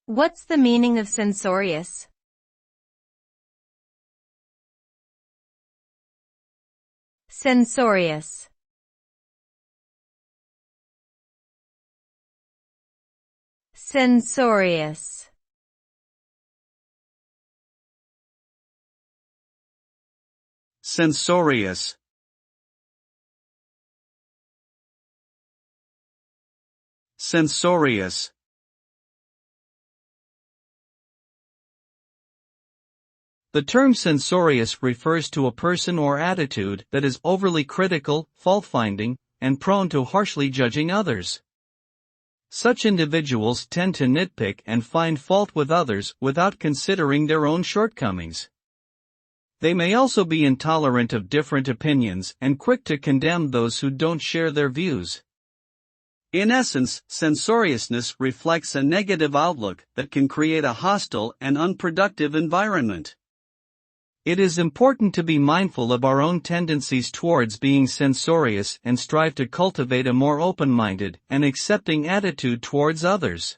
What's the meaning of censorious? Censorious. Censorious. Censorious. Censorious. The term censorious refers to a person or attitude that is overly critical, fault-finding, and prone to harshly judging others. Such individuals tend to nitpick and find fault with others without considering their own shortcomings. They may also be intolerant of different opinions and quick to condemn those who don't share their views. In essence, censoriousness reflects a negative outlook that can create a hostile and unproductive environment. It is important to be mindful of our own tendencies towards being censorious and strive to cultivate a more open-minded and accepting attitude towards others.